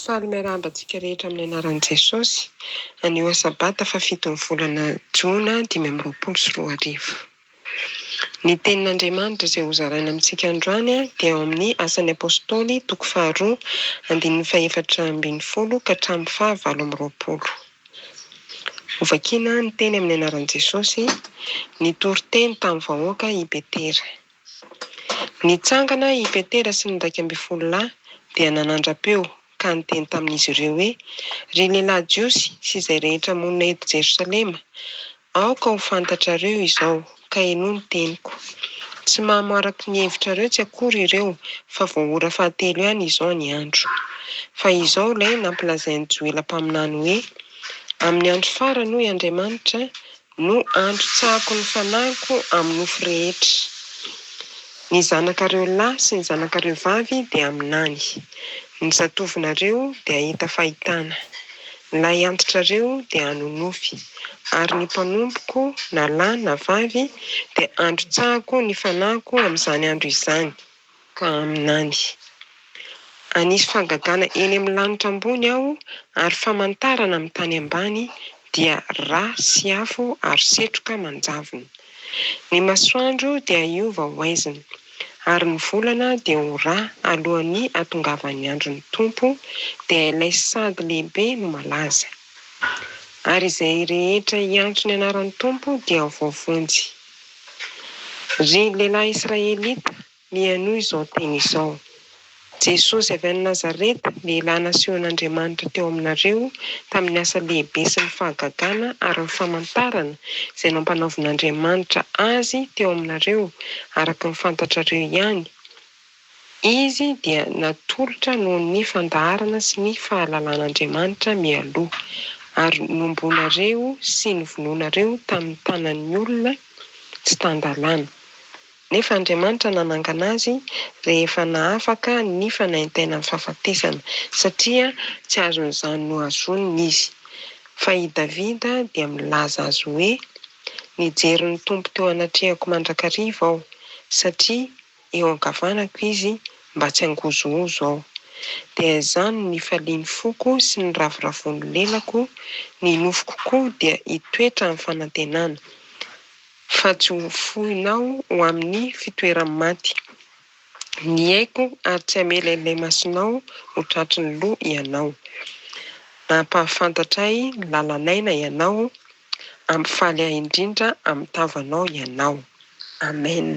Faly miarahaba antsika rehetra amin'ny anaran'i Jesosy. Anio sabata fa 7 ny volana Jona 2024. Ny tenin'Andriamanitra izay hozaraina amintsika androany dia ao amin'ny Asan'ny Apôstôly 2:2-4 ka hatramin'ny 5:20. Hovakiana ny teny amin'ny anaran'i Jesosy, nitory-teny tamin'ny vahoaka i Petera. Nitsangana i Petera sy ny 12 dia nanandram-peo ka niteny tamin'izy ireo hoe: ry lehilahy jiosy sy izay rehetra monina eto Jerosalema, aoka ho fantatrareo izao ka eno ny teniko. Tsy mahamaraky ny hevitrareo tsy akory ireo, fa voahora fahatelo ihany izao ny andro. Fa izao ilay nampilazain'ny Joelampaminany hoe: amin'ny andro farany hoy Andriamanitra no andro tsahako ny fanahiko amin'ny nofo rehetra. Ny zanakareo lahy sy ny zanakareo vavy dia aminany. Ny zatovinareo dia hita fahitana. Ny lahy antitrareo dia hanonofy. Ary ny mpanomboko na lahy na vavy dia andro tsahako ny fanahiko amin'izany andro izany ka aminany. Anisy fangagana eny amin'ny lanitra ambony aho ary famantarana amin'ny tany ambany dia rà sy afo ary setroka manjavona. Ny masoandro dia hiova ho aizina ary ny volana dia ho rà alohan'ny hatongavan'ny andron'ny Tompo dia ilay sady lehibe no malaza. Ary izay rehetra hiantso ny anaran'ny Tompo dia ho voavonjy. Ry lehilahy Israelita, mihaino izao teny izao: Jesosy avy any Nazareta, lehilahy nasehon'Andriamanitra teo aminareo tamin'ny asa lehibe sy ny fahagagana ary ny famantarana izay nampanaovin'Andriamanitra azy teo aminareo araka ny fantatrareo ihany. Izy dia natolotra noho ny fandaharana sy ny fahalalàn'Andriamanitra mialoha ary nombonareo sy novonoanareo tamin'ny tanan'ny olona tsy tandalàna. Nefa Andriamanitra nanangana azy rehefa nahafaka ny fanaintaina amin'ny fahafatesana, satria tsy azon'izany no azoniny izy. Fa i Davida dia milaza azy hoe: nijery ny Tompo teo anatrehako mandrakariva aho, satria eo ankavanako izy mba tsy hangozohozo aho. Dia izany no nifaliany foko sy ny ravoravoan'ny lelako, ny nofoko koa dia hitoetra amin'ny fanantenana, fa tsy ho fohinao ho amin'ny fitoeran'ny maty. Ny haiko ary tsy hamela ilay masonao ho tratry ny loha ianao. Nampahafantatra ahy ny lalanaina ianao, ampifaly ahy indrindra amin'ny tavanao ianao. Amen.